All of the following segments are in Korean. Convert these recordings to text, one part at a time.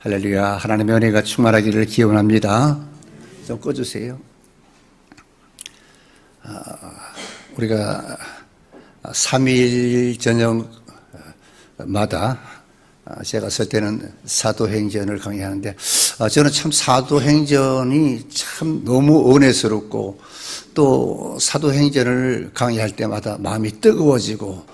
할렐루야. 하나님의 은혜가 충만하기를 기원합니다. 좀 꺼주세요. 우리가 3일 저녁마다 제가 쓸 때는 사도행전을 강의하는데 저는 참 사도행전이 참 너무 은혜스럽고 또 사도행전을 강의할 때마다 마음이 뜨거워지고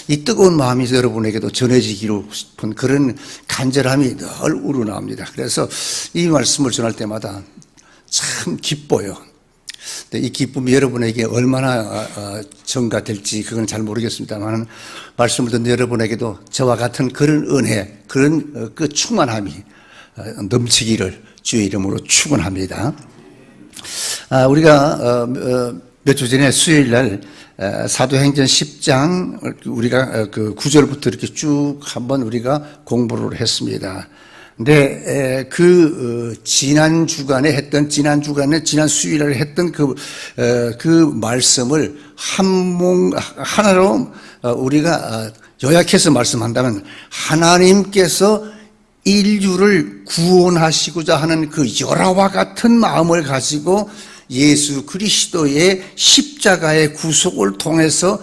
이 뜨거운 마음이 여러분에게도 전해지기로 싶은 그런 간절함이 늘 우러나옵니다. 그래서 이 말씀을 전할 때마다 참 기뻐요. 이 기쁨이 여러분에게 얼마나 전가될지 그건 잘 모르겠습니다만 말씀을 듣는 여러분에게도 저와 같은 그런 은혜, 그런 그 충만함이 넘치기를 주의 이름으로 축원합니다. 우리가 몇 주 전에 수요일 날 사도행전 10장 우리가 그 9절부터 이렇게 쭉 한번 우리가 공부를 했습니다. 근데 지난 주간에 지난 수요일에 했던 그 말씀을 하나로 우리가 요약해서 말씀한다면 하나님께서 인류를 구원하시고자 하는 그 열화와 같은 마음을 가지고 예수 그리스도의 십자가의 구속을 통해서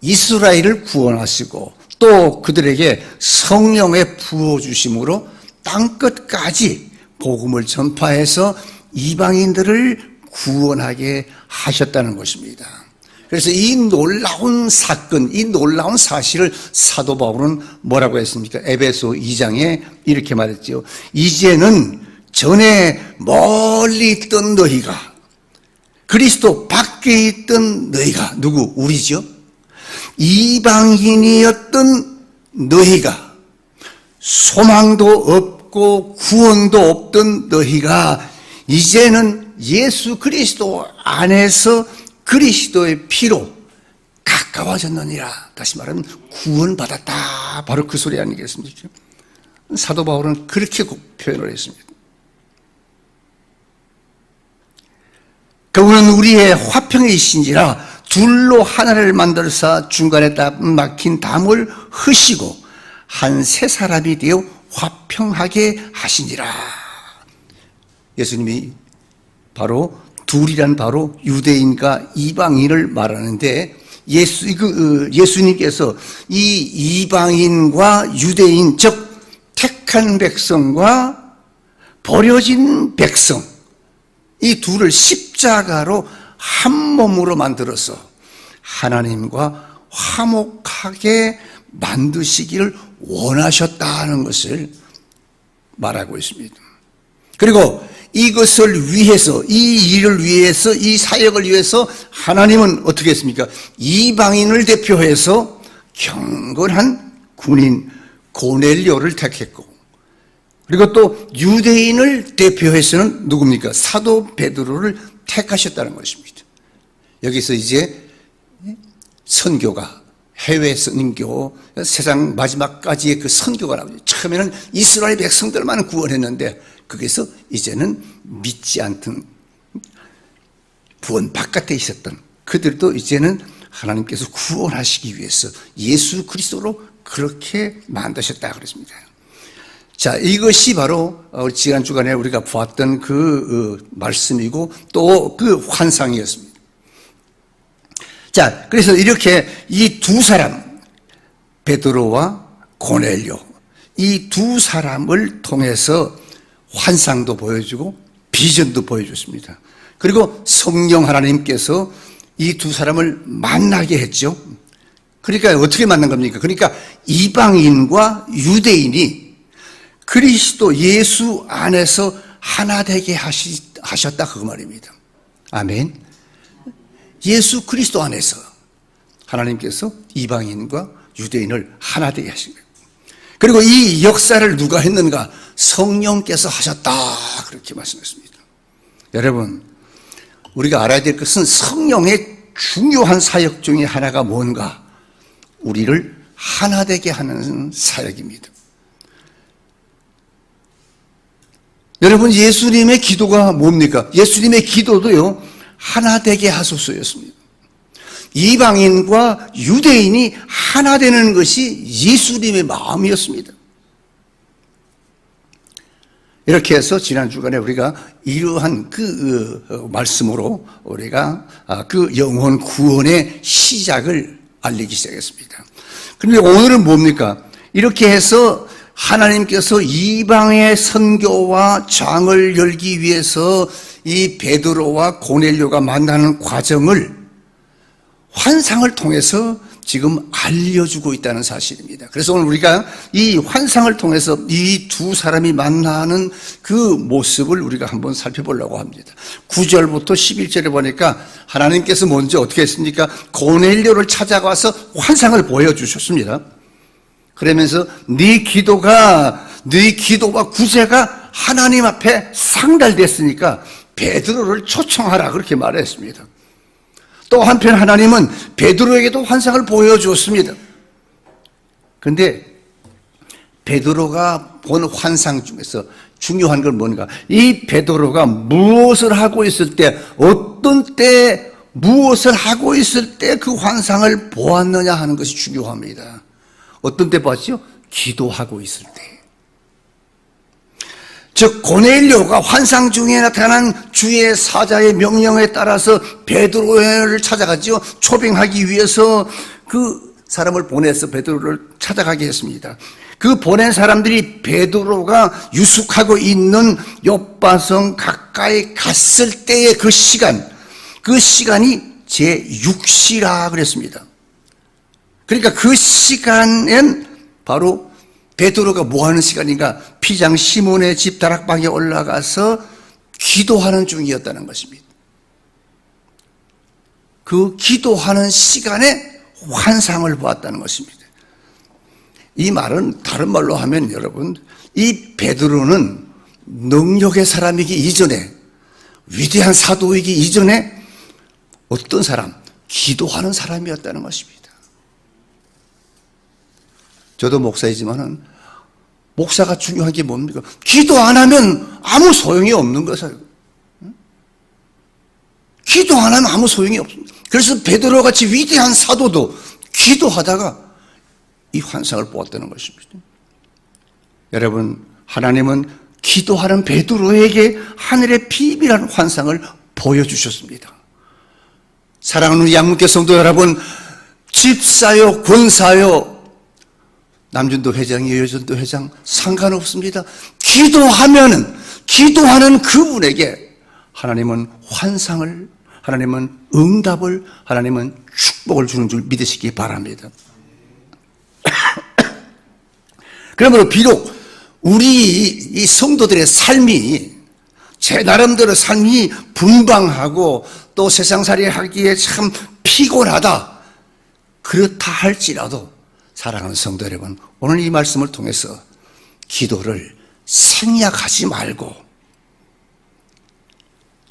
이스라엘을 구원하시고 또 그들에게 성령의 부어주심으로 땅끝까지 복음을 전파해서 이방인들을 구원하게 하셨다는 것입니다. 그래서 이 놀라운 사건, 이 놀라운 사실을 사도 바울은 뭐라고 했습니까? 에베소 2장에 이렇게 말했죠. 이제는 전에 멀리 있던 너희가, 그리스도 밖에 있던 너희가, 누구? 우리죠? 이방인이었던 너희가, 소망도 없고 구원도 없던 너희가 이제는 예수 그리스도 안에서 그리스도의 피로 가까워졌느니라. 다시 말하면 구원받았다. 바로 그 소리 아니겠습니까? 사도 바울은 그렇게 표현을 했습니다. 그분은 우리의 화평이신지라 둘로 하나를 만들사 중간에 막힌 담을 흐시고 한 새 사람이 되어 화평하게 하시니라. 예수님이 바로 둘이란 바로 유대인과 이방인을 말하는데 예수님께서 이 이방인과 유대인 즉 택한 백성과 버려진 백성 이 둘을 십자가로 한 몸으로 만들어서 하나님과 화목하게 만드시기를 원하셨다는 것을 말하고 있습니다. 그리고 이것을 위해서, 이 일을 위해서, 이 사역을 위해서 하나님은 어떻게 했습니까? 이방인을 대표해서 경건한 군인 고넬료를 택했고, 그리고 또 유대인을 대표해서는 누굽니까? 사도 베드로를 택하셨다는 것입니다. 여기서 이제 선교가, 해외 선교, 세상 마지막까지의 그 선교가 나오죠. 처음에는 이스라엘 백성들만 구원했는데 거기서 이제는 믿지 않던 구원 바깥에 있었던 그들도 이제는 하나님께서 구원하시기 위해서 예수 그리스도로 그렇게 만드셨다 그랬습니다. 자, 이것이 바로 지난 주간에 우리가 보았던 그 말씀이고 또 그 환상이었습니다. 자, 그래서 이렇게 이 두 사람, 베드로와 고넬료, 이 두 사람을 통해서 환상도 보여주고 비전도 보여줬습니다. 그리고 성령 하나님께서 이 두 사람을 만나게 했죠. 그러니까 어떻게 만난 겁니까? 그러니까 이방인과 유대인이 그리스도 예수 안에서 하나 되게 하셨다 그 말입니다. 아멘. 예수 그리스도 안에서 하나님께서 이방인과 유대인을 하나 되게 하신 거예요. 그리고 이 역사를 누가 했는가? 성령께서 하셨다 그렇게 말씀했습니다. 여러분, 우리가 알아야 될 것은 성령의 중요한 사역 중에 하나가 뭔가? 우리를 하나 되게 하는 사역입니다. 여러분, 예수님의 기도가 뭡니까? 예수님의 기도도요 하나 되게 하소서였습니다. 이방인과 유대인이 하나 되는 것이 예수님의 마음이었습니다. 이렇게 해서 지난 주간에 우리가 이러한 말씀으로 우리가 그 영혼 구원의 시작을 알리기 시작했습니다. 그런데 오늘은 뭡니까? 이렇게 해서 하나님께서 이방의 선교와 장을 열기 위해서 이 베드로와 고넬료가 만나는 과정을 환상을 통해서 지금 알려주고 있다는 사실입니다. 그래서 오늘 우리가 이 환상을 통해서 이 두 사람이 만나는 그 모습을 우리가 한번 살펴보려고 합니다. 9절부터 11절에 보니까 하나님께서 먼저 어떻게 했습니까? 고넬료를 찾아가서 환상을 보여주셨습니다. 그러면서 네 기도와 구제가 하나님 앞에 상달됐으니까 베드로를 초청하라 그렇게 말했습니다. 또 한편 하나님은 베드로에게도 환상을 보여주었습니다. 그런데 베드로가 본 환상 중에서 중요한 건 뭔가? 이 베드로가 무엇을 하고 있을 때, 어떤 때 무엇을 하고 있을 때 그 환상을 보았느냐 하는 것이 중요합니다. 어떤 때 봤죠? 기도하고 있을 때. 즉 고넬료가 환상 중에 나타난 주의 사자의 명령에 따라서 베드로를 찾아갔죠. 초빙하기 위해서 그 사람을 보내서 베드로를 찾아가게 했습니다. 그 보낸 사람들이 베드로가 유숙하고 있는 욥바성 가까이 갔을 때의 그 시간이 제6시라 그랬습니다. 그러니까 그 시간엔 바로 베드로가 뭐 하는 시간인가? 피장 시몬의 집 다락방에 올라가서 기도하는 중이었다는 것입니다. 그 기도하는 시간에 환상을 보았다는 것입니다. 이 말은 다른 말로 하면 여러분, 이 베드로는 능력의 사람이기 이전에, 위대한 사도이기 이전에 어떤 사람? 기도하는 사람이었다는 것입니다. 저도 목사이지만은 목사가 중요한 게 뭡니까? 기도 안 하면 아무 소용이 없는 것이에요. 기도 안 하면 아무 소용이 없습니다. 그래서 베드로 같이 위대한 사도도 기도하다가 이 환상을 보았다는 것입니다. 여러분, 하나님은 기도하는 베드로에게 하늘의 비밀한 환상을 보여주셨습니다. 사랑하는 양문교 성도 여러분, 집사요, 권사요, 남준도 회장이에요, 여전도 회장, 상관없습니다. 기도하는 그분에게 하나님은 환상을, 하나님은 응답을, 하나님은 축복을 주는 줄 믿으시기 바랍니다. 그러므로 비록 우리 이 성도들의 삶이, 제 나름대로 삶이 분방하고 또 세상살이 하기에 참 피곤하다, 그렇다 할지라도 사랑하는 성도 여러분, 오늘 이 말씀을 통해서 기도를 생략하지 말고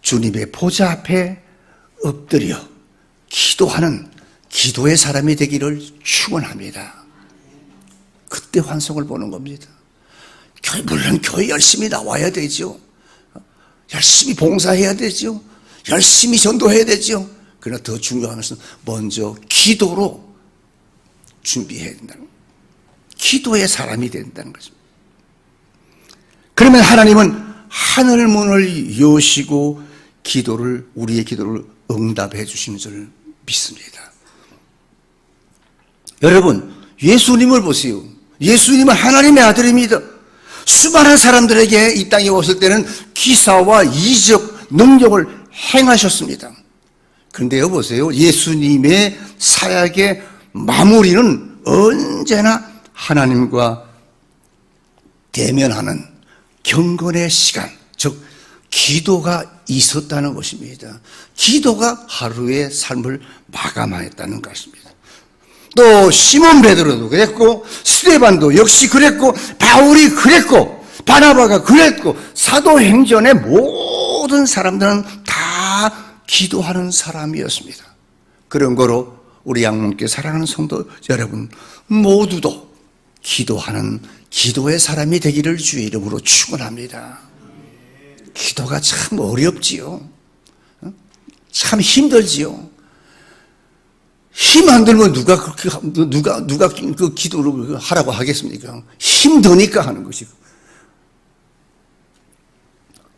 주님의 보좌 앞에 엎드려 기도하는 기도의 사람이 되기를 축원합니다. 그때 환상을 보는 겁니다. 물론 교회 열심히 나와야 되죠. 열심히 봉사해야 되죠. 열심히 전도해야 되죠. 그러나 더 중요한 것은 먼저 기도로 준비해야 된다는 거예요. 기도의 사람이 된다는 거죠. 그러면 하나님은 하늘 문을 여시고 우리의 기도를 응답해 주시는 줄 믿습니다. 여러분, 예수님을 보세요. 예수님은 하나님의 아들입니다. 수많은 사람들에게 이 땅에 오실 때는 기사와 이적, 능력을 행하셨습니다. 그런데 여보세요, 예수님의 사역의 마무리는 언제나 하나님과 대면하는 경건의 시간, 즉 기도가 있었다는 것입니다. 기도가 하루의 삶을 마감하였다는 것입니다. 또 시몬 베드로도 그랬고, 스데반도 역시 그랬고, 바울이 그랬고, 바나바가 그랬고, 사도행전의 모든 사람들은 다 기도하는 사람이었습니다. 그런 거로 우리 양문께 사랑하는 성도 여러분 모두도 기도하는 기도의 사람이 되기를 주의 이름으로 축원합니다. 기도가 참 어렵지요. 참 힘들지요. 힘 안 들면 누가 그 기도를 하라고 하겠습니까? 힘드니까 하는 것이고.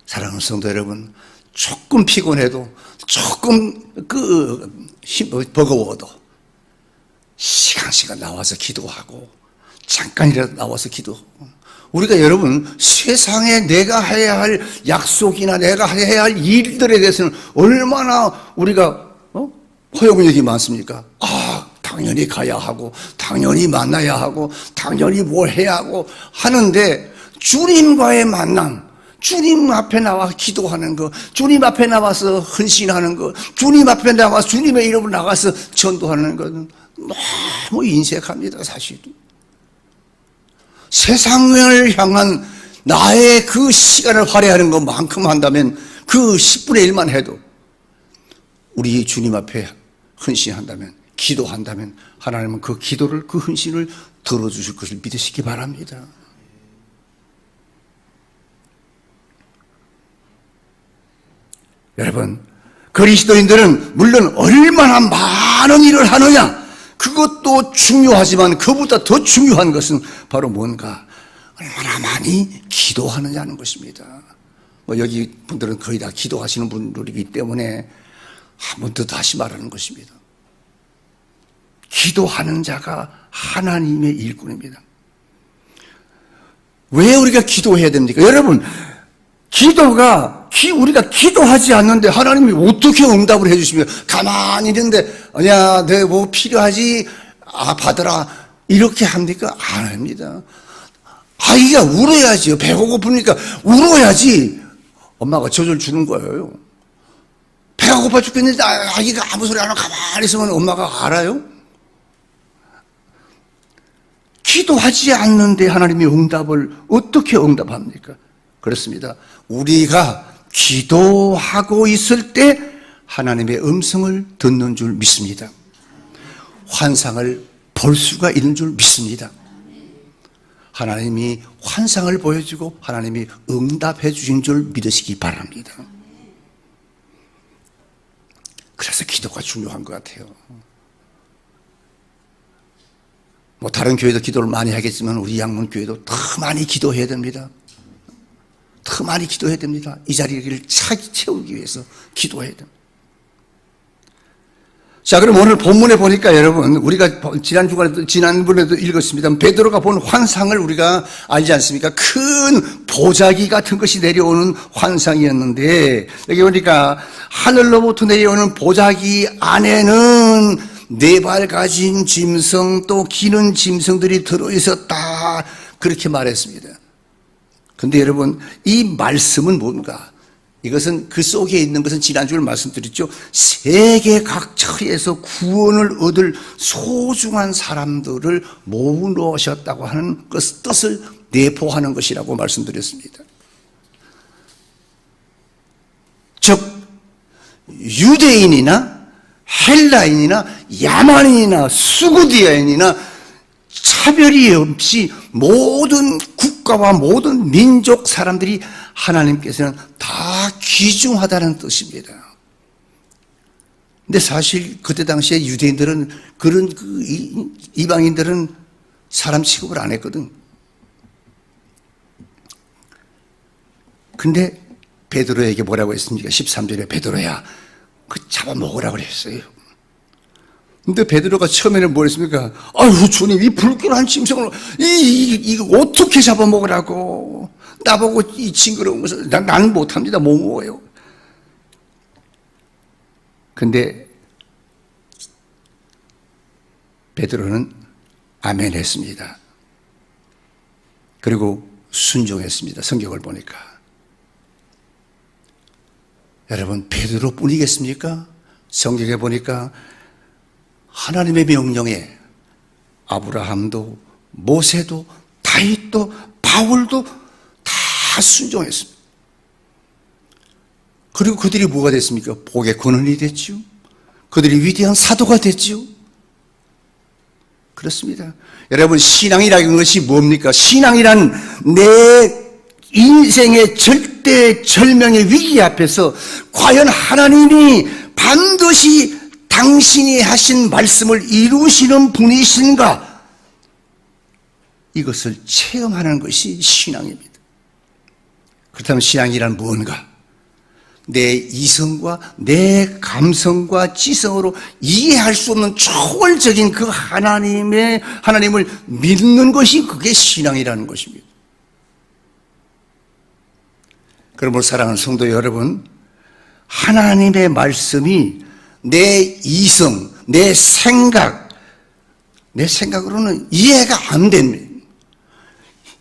사랑하는 성도 여러분, 조금 피곤해도, 조금 버거워도 시간 나와서 기도하고, 잠깐이라도 나와서 기도하고. 우리가 여러분, 세상에 내가 해야 할 약속이나 내가 해야 할 일들에 대해서는 얼마나 우리가 허용력이 많습니까? 당연히 가야 하고, 당연히 만나야 하고, 당연히 뭘 해야 하고 하는데, 주님과의 만남, 주님 앞에 나와 기도하는 거, 주님 앞에 나와서 헌신하는 거, 주님 앞에 나와서 주님의 이름으로 나가서 전도하는 것은 너무 인색합니다, 사실. 세상을 향한 나의 그 시간을 할애하는 것만큼 한다면, 그 10분의 1만 해도 우리 주님 앞에 헌신한다면, 기도한다면 하나님은 그 기도를, 그 헌신을 들어주실 것을 믿으시기 바랍니다. 여러분, 그리스도인들은 물론 얼마나 많은 일을 하느냐, 그것도 중요하지만 그보다 더 중요한 것은 바로 뭔가 얼마나 많이 기도하느냐는 것입니다. 여기 분들은 거의 다 기도하시는 분들이기 때문에 한 번 더 다시 말하는 것입니다. 기도하는 자가 하나님의 일꾼입니다. 왜 우리가 기도해야 됩니까? 여러분, 우리가 기도하지 않는데 하나님이 어떻게 응답을 해주시며, 가만히 있는데, 야, 내 뭐 필요하지? 받으라. 이렇게 합니까? 안 합니다. 아이가 울어야지요. 배가 고프니까 울어야지. 엄마가 젖을 주는 거예요. 배가 고파 죽겠는데 아이가 아무 소리 안 하고 가만히 있으면 엄마가 알아요? 기도하지 않는데 하나님이 응답을 어떻게 응답합니까? 그렇습니다. 우리가 기도하고 있을 때 하나님의 음성을 듣는 줄 믿습니다. 환상을 볼 수가 있는 줄 믿습니다. 하나님이 환상을 보여주고 하나님이 응답해 주신 줄 믿으시기 바랍니다. 그래서 기도가 중요한 것 같아요. 다른 교회도 기도를 많이 하겠지만 우리 양문교회도 더 많이 기도해야 됩니다. 더 많이 기도해야 됩니다. 이 자리를 차게 채우기 위해서 기도해야 됩니다. 자, 그럼 오늘 본문에 보니까 여러분, 우리가 지난번에도 읽었습니다. 베드로가 본 환상을 우리가 알지 않습니까? 큰 보자기 같은 것이 내려오는 환상이었는데, 여기 보니까 하늘로부터 내려오는 보자기 안에는 4발 가진 짐승, 또 기는 짐승들이 들어있었다. 그렇게 말했습니다. 근데 여러분, 이 말씀은 뭔가? 이것은 그 속에 있는 것은 지난주에 말씀드렸죠. 세계 각처에서 구원을 얻을 소중한 사람들을 모으셨다고 하는 뜻을 내포하는 것이라고 말씀드렸습니다. 즉 유대인이나 헬라인이나 야만인이나 수구디아인이나 차별이 없이 모든 국가와 모든 민족 사람들이 하나님께서는 다 귀중하다는 뜻입니다. 근데 사실 그때 당시에 유대인들은 그런 이방인들은 사람 취급을 안 했거든. 근데 베드로에게 뭐라고 했습니까? 13절에 베드로야, 잡아먹으라고 그랬어요. 근데 베드로가 처음에는 뭐 했습니까? 아유, 주님, 이 불길한 짐승을, 이거 어떻게 잡아먹으라고. 나보고 이 징그러운 것을, 나는 못합니다. 못 먹어요. 근데 베드로는 아멘 했습니다. 그리고 순종했습니다. 성경을 보니까. 여러분, 베드로 뿐이겠습니까? 성경에 보니까 하나님의 명령에 아브라함도 모세도 다윗도 바울도 다 순종했습니다. 그리고 그들이 뭐가 됐습니까? 복의 근원이 됐죠. 그들이 위대한 사도가 됐죠. 그렇습니다. 여러분, 신앙이라는 것이 뭡니까? 신앙이란 내 인생의 절대절명의 위기 앞에서 과연 하나님이 반드시 당신이 하신 말씀을 이루시는 분이신가? 이것을 체험하는 것이 신앙입니다. 그렇다면 신앙이란 무언가? 내 이성과 내 감성과 지성으로 이해할 수 없는 초월적인 그 하나님을 믿는 것이 그게 신앙이라는 것입니다. 그러므로 사랑하는 성도 여러분, 하나님의 말씀이 내 이성, 내 생각으로는 이해가 안 됩니다.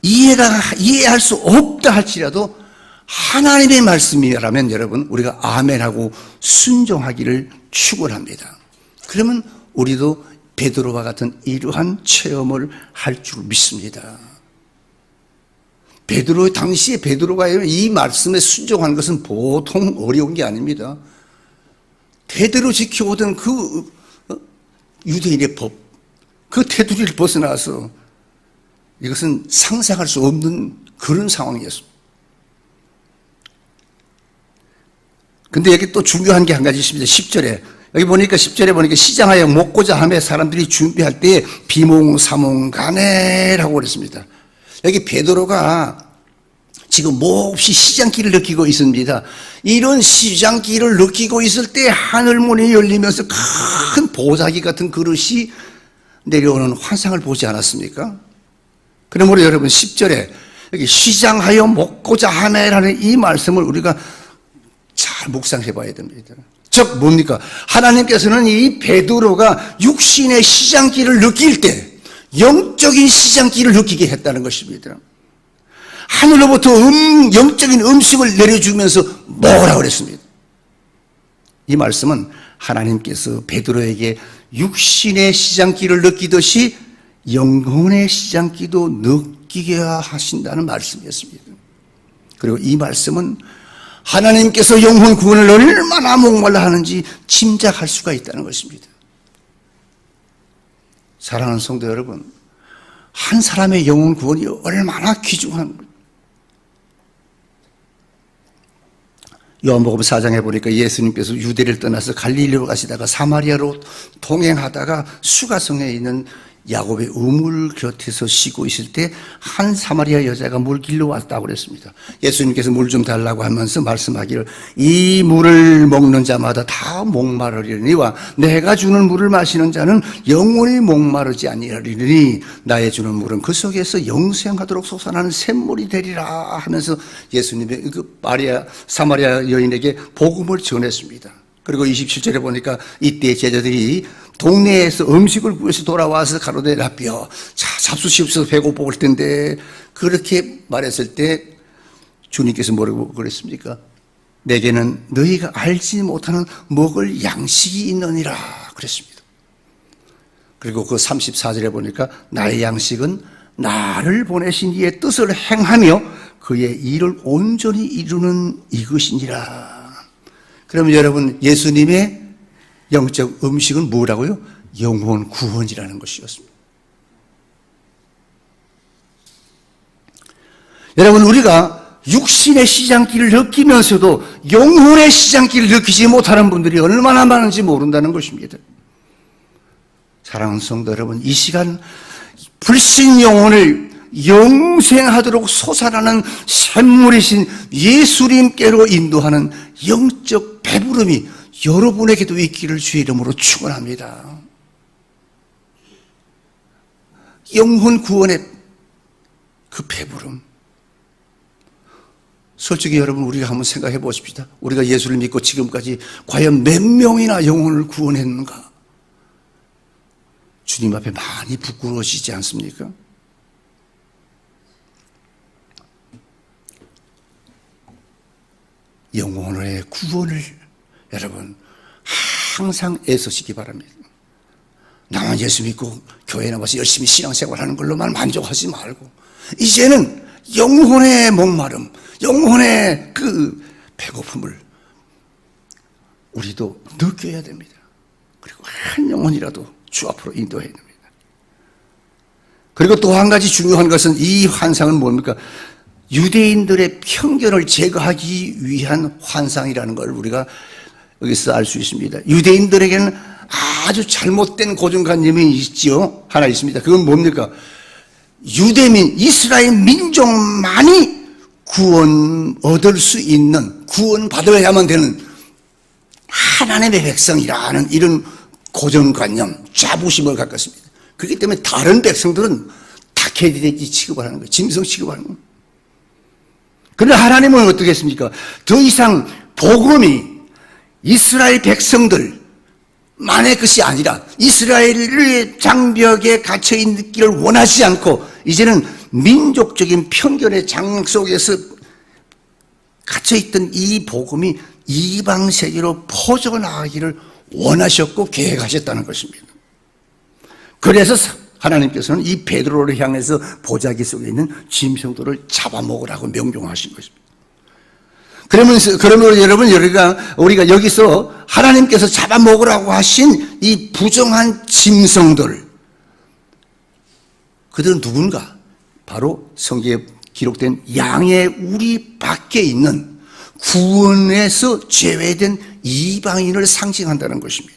이해할 수 없다 할지라도 하나님의 말씀이라면 여러분, 우리가 아멘하고 순종하기를 축원합니다. 그러면 우리도 베드로와 같은 이러한 체험을 할 줄 믿습니다. 당시에 베드로가 이 말씀에 순종하는 것은 보통 어려운 게 아닙니다. 대대로 지켜오던 그 유대인의 법, 그 테두리를 벗어나서 이것은 상상할 수 없는 그런 상황이었습니다. 근데 여기 또 중요한 게 한 가지 있습니다. 10절에. 여기 보니까 10절에 보니까 시장하여 먹고자 하며 사람들이 준비할 때 비몽사몽간에라고 그랬습니다. 여기 베드로가 지금 몹시 시장기를 느끼고 있습니다. 이런 시장기를 느끼고 있을 때 하늘문이 열리면서 큰 보자기 같은 그릇이 내려오는 환상을 보지 않았습니까? 그러므로 여러분 10절에 여기 시장하여 먹고자 하며라는 이 말씀을 우리가 잘 묵상해 봐야 됩니다. 즉 뭡니까? 하나님께서는 이 베드로가 육신의 시장기를 느낄 때 영적인 시장기를 느끼게 했다는 것입니다. 하늘로부터 영적인 음식을 내려주면서 먹으라 그랬습니다. 이 말씀은 하나님께서 베드로에게 육신의 시장기를 느끼듯이 영혼의 시장기도 느끼게 하신다는 말씀이었습니다. 그리고 이 말씀은 하나님께서 영혼 구원을 얼마나 목말라 하는지 짐작할 수가 있다는 것입니다. 사랑하는 성도 여러분, 한 사람의 영혼 구원이 얼마나 귀중한 거예요. 요한복음 4장에 보니까 예수님께서 유대를 떠나서 갈릴리로 가시다가 사마리아로 동행하다가 수가성에 있는 야곱의 우물 곁에서 쉬고 있을 때 한 사마리아 여자가 물 길러 왔다고 그랬습니다. 예수님께서 물 좀 달라고 하면서 말씀하기를 이 물을 먹는 자마다 다 목마르리니와 내가 주는 물을 마시는 자는 영원히 목마르지 아니하리니 나의 주는 물은 그 속에서 영생하도록 솟아나는 샘물이 되리라 하면서 예수님의 그 사마리아 여인에게 복음을 전했습니다. 그리고 27절에 보니까 이때 제자들이 동네에서 음식을 구해서 돌아와서 가로되 라삐여 잡수시옵소서 배고플 텐데 그렇게 말했을 때 주님께서 뭐라고 그랬습니까? 내게는 너희가 알지 못하는 먹을 양식이 있느니라 그랬습니다. 그리고 그 34절에 보니까 나의 양식은 나를 보내신 이의 뜻을 행하며 그의 일을 온전히 이루는 이것이니라. 그러면 여러분 예수님의 영적 음식은 뭐라고요? 영혼 구원이라는 것이었습니다. 여러분 우리가 육신의 시장기를 느끼면서도 영혼의 시장기를 느끼지 못하는 분들이 얼마나 많은지 모른다는 것입니다. 사랑하는 성도 여러분, 이 시간 불신 영혼을 영생하도록 솟아나는 샘물이신 예수님께로 인도하는 영적 배부름이 여러분에게도 있기를 주의 이름으로 축원합니다. 영혼 구원의 그 배부름. 솔직히 여러분 우리가 한번 생각해 보십시다. 우리가 예수를 믿고 지금까지 과연 몇 명이나 영혼을 구원했는가? 주님 앞에 많이 부끄러워지지 않습니까? 영혼의 구원을 여러분 항상 애쓰시기 바랍니다. 나만 예수 믿고 교회 나와서 열심히 신앙생활하는 걸로만 만족하지 말고 이제는 영혼의 목마름, 영혼의 그 배고픔을 우리도 느껴야 됩니다. 그리고 한 영혼이라도 주 앞으로 인도해야 됩니다. 그리고 또 한 가지 중요한 것은 이 환상은 뭡니까? 유대인들의 편견을 제거하기 위한 환상이라는 걸 우리가 여기서 알 수 있습니다. 유대인들에게는 아주 잘못된 고정관념이 있지요. 하나 있습니다. 그건 뭡니까? 유대민, 이스라엘 민족만이 구원 얻을 수 있는, 구원 받아야만 되는 하나님의 백성이라는 이런 고정관념, 자부심을 갖고 있습니다. 그렇기 때문에 다른 백성들은 다케디데기 취급을 하는 거예요. 짐승 취급하는 거예요. 그런데 하나님은 어떻게 했습니까? 더 이상 복음이 이스라엘 백성들 만의 것이 아니라 이스라엘의 장벽에 갇혀있기를 원하지 않고 이제는 민족적인 편견의 장 속에서 갇혀있던 이 복음이 이방 세계로 퍼져나가기를 원하셨고 계획하셨다는 것입니다. 그래서 하나님께서는 이 베드로를 향해서 보자기 속에 있는 짐승들을 잡아먹으라고 명령하신 것입니다. 그러면 여러분, 우리가 여기서 하나님께서 잡아먹으라고 하신 이 부정한 짐승들, 그들은 누군가? 바로 성경에 기록된 양의 우리 밖에 있는 구원에서 제외된 이방인을 상징한다는 것입니다.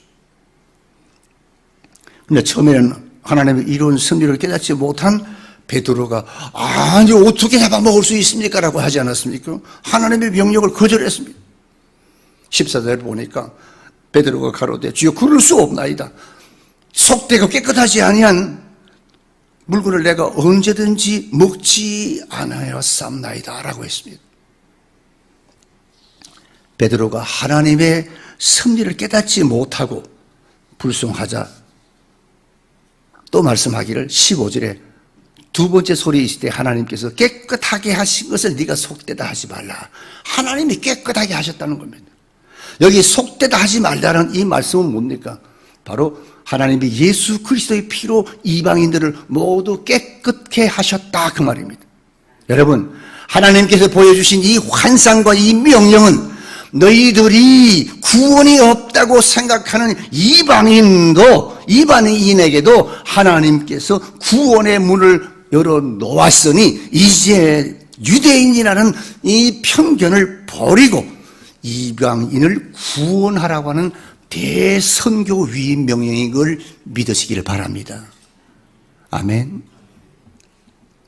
근데 처음에는 하나님의 이런 섭리를 깨닫지 못한 베드로가 아니 어떻게 잡아먹을 수 있습니까? 라고 하지 않았습니까? 하나님의 명령을 거절했습니다. 14절을 보니까 베드로가 가로되 주여 그럴 수 없나이다. 속되고 깨끗하지 아니한 물건을 내가 언제든지 먹지 않았사옵나이다 라고 했습니다. 베드로가 하나님의 섭리를 깨닫지 못하고 불순하자 또 말씀하기를 15절에 두 번째 소리 있을 때 하나님께서 깨끗하게 하신 것을 네가 속되다 하지 말라. 하나님이 깨끗하게 하셨다는 겁니다. 여기 속되다 하지 말라는 이 말씀은 뭡니까? 바로 하나님이 예수 그리스도의 피로 이방인들을 모두 깨끗게 하셨다 그 말입니다. 여러분, 하나님께서 보여주신 이 환상과 이 명령은 너희들이 구원이 없다고 생각하는 이방인에게도 하나님께서 구원의 문을 열어놓았으니 이제 유대인이라는 이 편견을 버리고 이방인을 구원하라고 하는 대선교 위임 명령인 걸 믿으시기를 바랍니다. 아멘.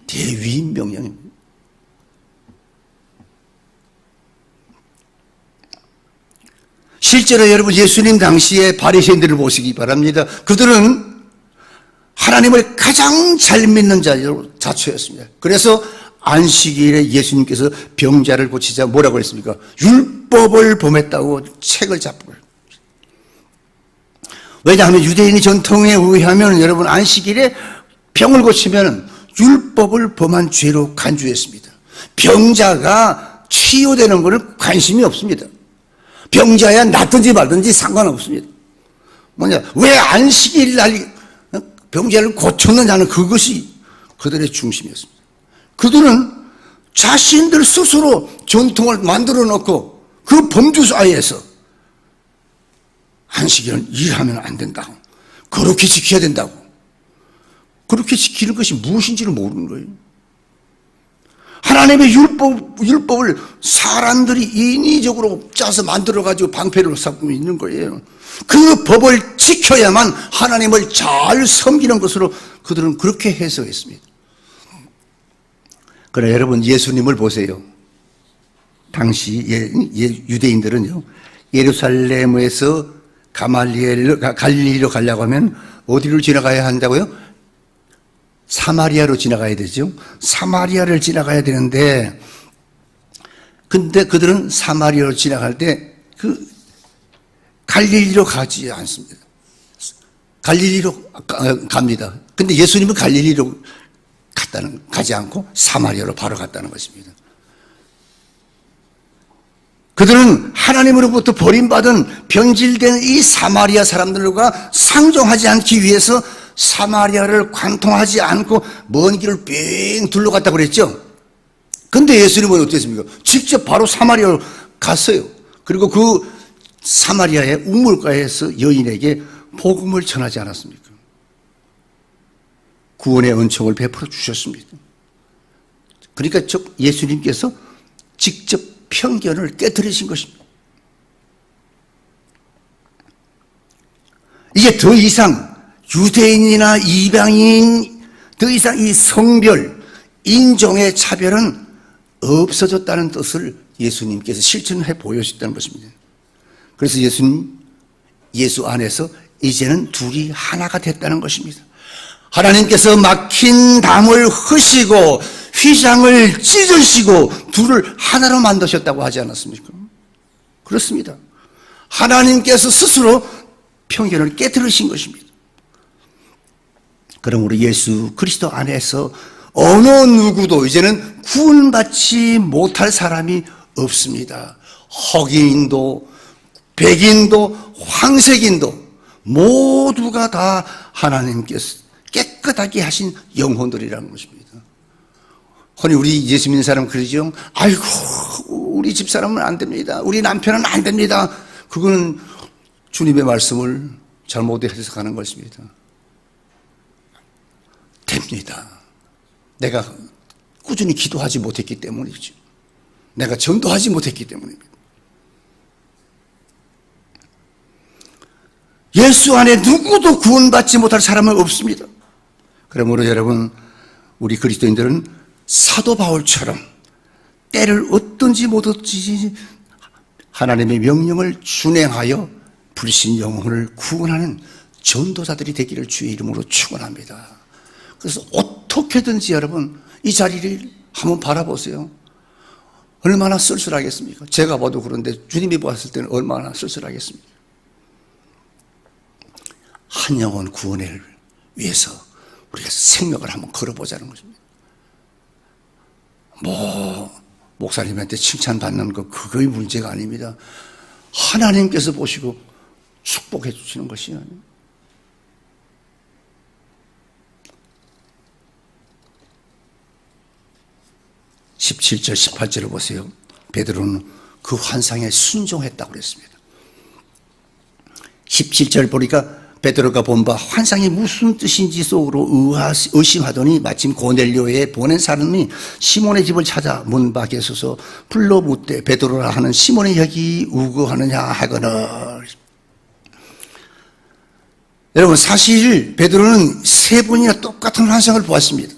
대위임 명령입니다. 실제로 여러분 예수님 당시에 바리새인들을 보시기 바랍니다. 그들은 하나님을 가장 잘 믿는 자로 자처했습니다. 그래서 안식일에 예수님께서 병자를 고치자 뭐라고 했습니까? 율법을 범했다고 책을 잡고. 왜냐하면 유대인의 전통에 의하면 여러분 안식일에 병을 고치면 율법을 범한 죄로 간주했습니다. 병자가 치유되는 것은 관심이 없습니다. 병자야 낫든지 말든지 상관없습니다. 왜 안식일 날 병자를 고쳤느냐는 그것이 그들의 중심이었습니다. 그들은 자신들 스스로 전통을 만들어 놓고 그 범주 사이에서 안식일은 일하면 안 된다고, 그렇게 지켜야 된다고, 그렇게 지키는 것이 무엇인지를 모르는 거예요. 하나님의 율법을 사람들이 인위적으로 짜서 만들어가지고 방패로 삼고 있는 거예요. 그 법을 지켜야만 하나님을 잘 섬기는 것으로 그들은 그렇게 해석했습니다. 그러나 여러분 예수님을 보세요. 당시 유대인들은요, 예루살렘에서 갈릴리로 가려고 하면 어디를 지나가야 한다고요? 사마리아로 지나가야 되죠. 사마리아를 지나가야 되는데, 근데 그들은 사마리아로 지나갈 때 갈릴리로 가지 않습니다. 갈릴리로 갑니다. 근데 예수님은 갈릴리로 가지 않고 사마리아로 바로 갔다는 것입니다. 그들은 하나님으로부터 버림받은 변질된 이 사마리아 사람들과 상종하지 않기 위해서 사마리아를 관통하지 않고 먼 길을 뺑 둘러갔다고 그랬죠. 근데 예수님은 어땠습니까? 직접 바로 사마리아로 갔어요. 그리고 그 사마리아의 우물가에서 여인에게 복음을 전하지 않았습니까? 구원의 은총을 베풀어 주셨습니다. 그러니까 예수님께서 직접 편견을 깨뜨리신 것입니다. 이제 더 이상 유대인이나 이방인, 더 이상 이 성별, 인종의 차별은 없어졌다는 뜻을 예수님께서 실천해 보여주셨다는 것입니다. 그래서 예수 안에서 이제는 둘이 하나가 됐다는 것입니다. 하나님께서 막힌 담을 흐시고 휘장을 찢으시고 둘을 하나로 만드셨다고 하지 않았습니까? 그렇습니다. 하나님께서 스스로 편견을 깨뜨리신 것입니다. 그러므로 예수 그리스도 안에서 어느 누구도 이제는 구원받지 못할 사람이 없습니다. 흑인도 백인도 황색인도 모두가 다 하나님께서 깨끗하게 하신 영혼들이라는 것입니다. 흔히 우리 예수 믿는 사람은 그러죠. 아이고 우리 집사람은 안 됩니다. 우리 남편은 안 됩니다. 그거는 주님의 말씀을 잘못 해석하는 것입니다. 됩니다. 내가 꾸준히 기도하지 못했기 때문이죠. 내가 전도하지 못했기 때문입니다. 예수 안에 누구도 구원받지 못할 사람은 없습니다. 그러므로 여러분, 우리 그리스도인들은 사도 바울처럼 때를 얻든지 못 얻든지 하나님의 명령을 준행하여 불신 영혼을 구원하는 전도자들이 되기를 주의 이름으로 축원합니다. 그래서 어떻게든지 여러분 이 자리를 한번 바라보세요. 얼마나 쓸쓸하겠습니까? 제가 봐도 그런데 주님이 보았을 때는 얼마나 쓸쓸하겠습니까? 한 영혼 구원을 위해서 우리가 생명을 한번 걸어보자는 것입니다. 목사님한테 칭찬받는 거 그거의 문제가 아닙니다. 하나님께서 보시고 축복해 주시는 것이요. 17절 18절을 보세요. 베드로는 그 환상에 순종했다고 그랬습니다. 17절 보니까 베드로가 본 바 환상이 무슨 뜻인지 속으로 의심하더니 마침 고넬료에 보낸 사람이 시몬의 집을 찾아 문 밖에 서서 불러 묻되 베드로라 하는 시몬이 여기 우거하느냐 하거늘. 여러분 사실 베드로는 세 번이나 똑같은 환상을 보았습니다.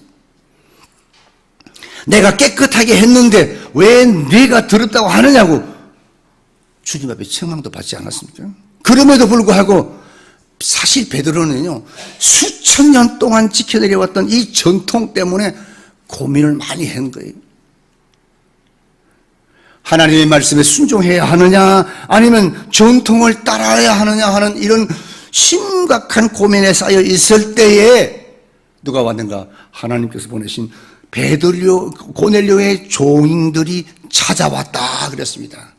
내가 깨끗하게 했는데 왜 네가 더럽다고 하느냐고 주님 앞에 책망도 받지 않았습니까? 그럼에도 불구하고 사실 베드로는요 수천 년 동안 지켜내려왔던 이 전통 때문에 고민을 많이 한 거예요. 하나님의 말씀에 순종해야 하느냐 아니면 전통을 따라야 하느냐 하는 이런 심각한 고민에 쌓여 있을 때에 누가 왔는가? 하나님께서 보내신 고넬료의 종인들이 찾아왔다 그랬습니다.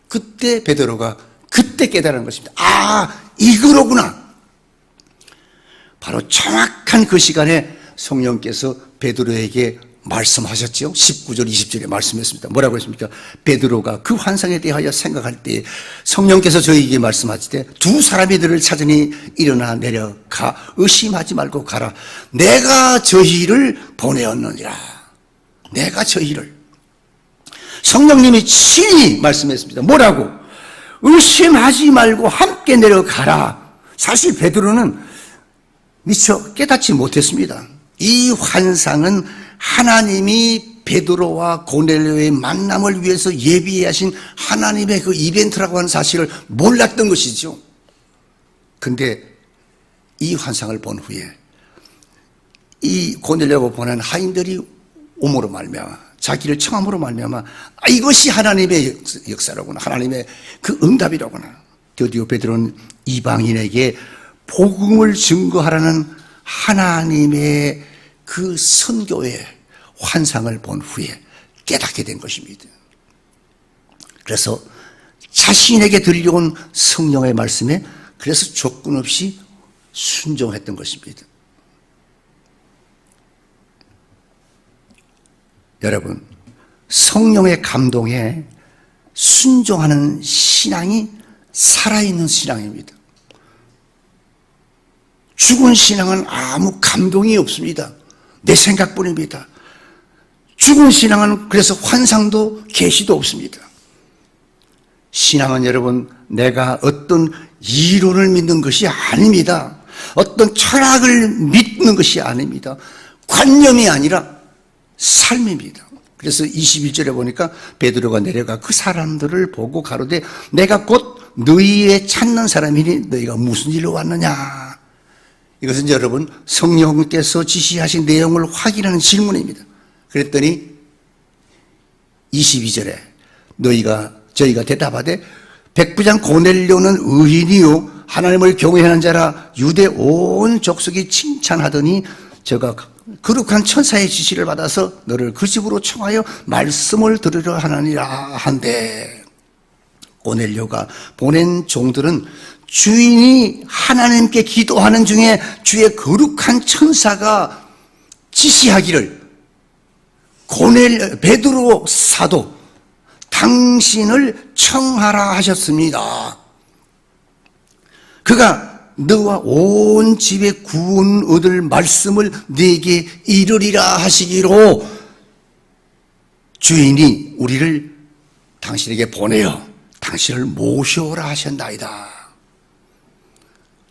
그때 베드로가 그때 깨달은 것입니다. 아, 이거로구나. 바로 정확한 그 시간에 성령께서 베드로에게 말씀하셨죠. 19절 20절에 말씀했습니다. 뭐라고 했습니까? 베드로가 그 환상에 대하여 생각할 때 성령께서 저에게 말씀하시되 두 사람이 너를 찾으니 일어나 내려가 의심하지 말고 가라. 내가 저희를 보내었느니라. 내가 저희를. 성령님이 친히 말씀했습니다. 뭐라고? 의심하지 말고 함께 내려가라. 사실 베드로는 미처 깨닫지 못했습니다. 이 환상은 하나님이 베드로와 고넬료의 만남을 위해서 예비하신 하나님의 그 이벤트라고 하는 사실을 몰랐던 것이죠. 근데 이 환상을 본 후에 이 고넬료가 보낸 하인들이 오므로 말미암아 자기를 청함으로 말미암아 이것이 하나님의 역사로구나. 하나님의 그 응답이로구나. 드디어 베드로는 이방인에게 복음을 증거하라는 하나님의 그 선교의 환상을 본 후에 깨닫게 된 것입니다. 그래서 자신에게 들려온 성령의 말씀에 그래서 조건 없이 순종했던 것입니다. 여러분, 성령의 감동에 순종하는 신앙이 살아있는 신앙입니다. 죽은 신앙은 아무 감동이 없습니다. 내 생각뿐입니다. 죽은 신앙은 그래서 환상도 계시도 없습니다. 신앙은 여러분 내가 어떤 이론을 믿는 것이 아닙니다. 어떤 철학을 믿는 것이 아닙니다. 관념이 아니라 삶입니다. 그래서 21절에 보니까 베드로가 내려가 그 사람들을 보고 가로되 내가 곧 너희의 찾는 사람이니 너희가 무슨 일로 왔느냐. 이것은 여러분 성령께서 지시하신 내용을 확인하는 질문입니다. 그랬더니 22절에 저희가 대답하되 백부장 고넬료는 의인이요 하나님을 경외하는 자라 유대 온 족속이 칭찬하더니 저가 거룩한 천사의 지시를 받아서 너를 그 집으로 청하여 말씀을 들으려 하느니라 한데, 고넬료가 보낸 종들은 주인이 하나님께 기도하는 중에 주의 거룩한 천사가 지시하기를 베드로 사도 당신을 청하라 하셨습니다. 그가 너와 온 집에 구원 얻을 말씀을 네게 이르리라 하시기로 주인이 우리를 당신에게 보내어 당신을 모셔오라 하셨나이다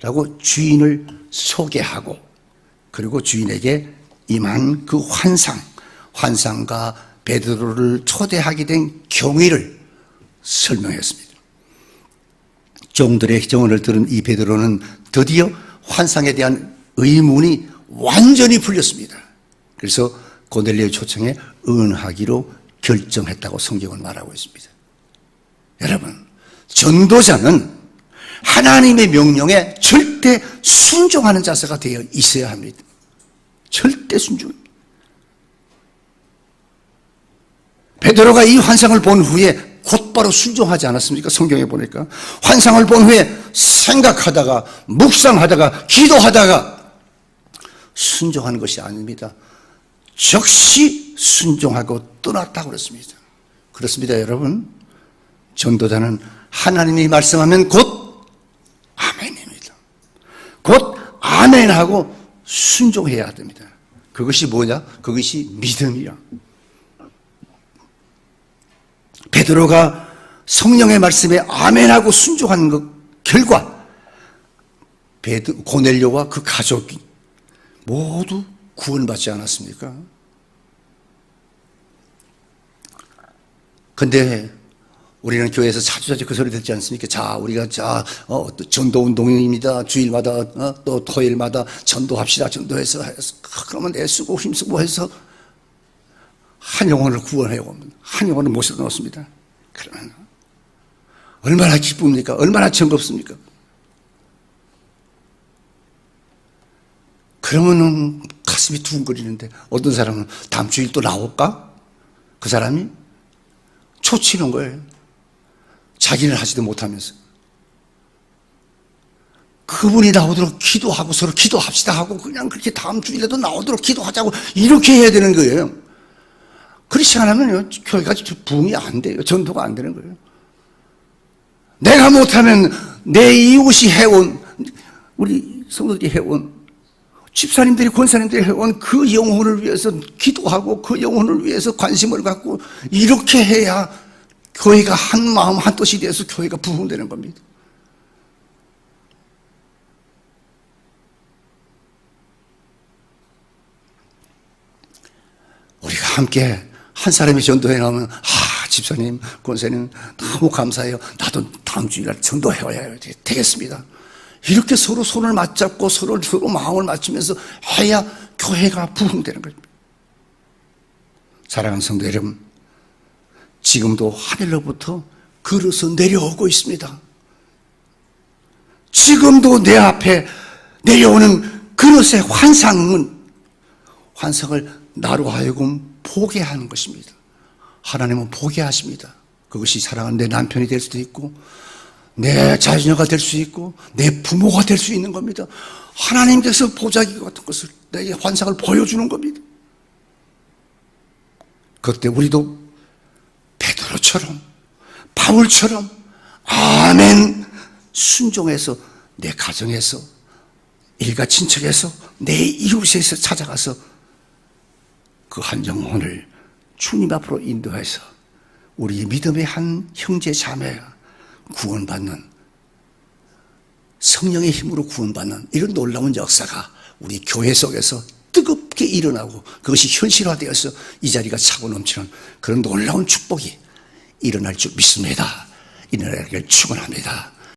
라고 주인을 소개하고, 그리고 주인에게 임한 그 환상과 베드로를 초대하게 된 경위를 설명했습니다. 종들의 정언을 들은 이 베드로는 드디어 환상에 대한 의문이 완전히 풀렸습니다. 그래서 고넬료의 초청에 응하기로 결정했다고 성경은 말하고 있습니다. 여러분, 전도자는 하나님의 명령에 절대 순종하는 자세가 되어 있어야 합니다. 절대 순종. 베드로가 이 환상을 본 후에 곧바로 순종하지 않았습니까? 성경에 보니까 환상을 본 후에 생각하다가 묵상하다가 기도하다가 순종하는 것이 아닙니다. 즉시 순종하고 떠났다고 그랬습니다. 그렇습니다, 여러분. 전도자는 하나님이 말씀하면 곧 아멘입니다. 곧 아멘하고 순종해야 됩니다. 그것이 뭐냐? 그것이 믿음이야. 베드로가 성령의 말씀에 아멘하고 순종하는 것 결과 고넬료와 그 가족이 모두 구원받지 않았습니까? 근데 우리는 교회에서 자주자주 그 소리 듣지 않습니까? 자, 우리가 전도운동입니다. 주일마다 또 토요일마다 전도합시다. 전도해서 그러면 애쓰고 힘쓰고 해서 한 영혼을 구원해요. 한 영혼을 모셔다 놓습니다. 그러면 얼마나 기쁩니까? 얼마나 즐겁습니까? 그러면은 가슴이 두근거리는데, 어떤 사람은 다음 주일 또 나올까? 그 사람이 초치는 거예요. 자기는 하지도 못하면서. 그분이 나오도록 기도하고 서로 기도합시다 하고 그냥 그렇게 다음 주일에도 나오도록 기도하자고 이렇게 해야 되는 거예요. 그렇지 않으면 교회가 부흥이 안 돼요. 전도가 안 되는 거예요. 내가 못하면 내 이웃이 해온, 우리 성도들이 해온, 집사님들이 권사님들이 해온 그 영혼을 위해서 기도하고 그 영혼을 위해서 관심을 갖고 이렇게 해야 교회가 한 마음 한 뜻이 돼서 교회가 부흥되는 겁니다. 우리가 함께 한 사람이 전도해 나오면 집사님, 권사님 너무 감사해요. 나도 다음 주일날 전도해야 되겠습니다. 이렇게 서로 손을 맞잡고 서로 마음을 맞추면서 해야 교회가 부흥되는 겁니다. 사랑하는 성도 여러분, 지금도 하늘로부터 그릇은 내려오고 있습니다. 지금도 내 앞에 내려오는 그릇의 환상을 나로 하여금 보게 하는 것입니다. 하나님은 보게 하십니다. 그것이 사랑하는 내 남편이 될 수도 있고 내 자녀가 될 수 있고 내 부모가 될 수 있는 겁니다. 하나님께서 보자기 같은 것을 내게 환상을 보여주는 겁니다. 그때 우리도 베드로처럼 바울처럼 아멘 순종해서 내 가정에서 일가 친척에서 내 이웃에서 찾아가서 그 한 영혼을 주님 앞으로 인도해서 우리 믿음의 한 형제 자매가 구원받는, 성령의 힘으로 구원받는 이런 놀라운 역사가 우리 교회 속에서 뜨겁게 쉽게 일어나고 그것이 현실화되어서 이 자리가 차고 넘치는 그런 놀라운 축복이 일어날 줄 믿습니다. 일어나기를 축원합니다.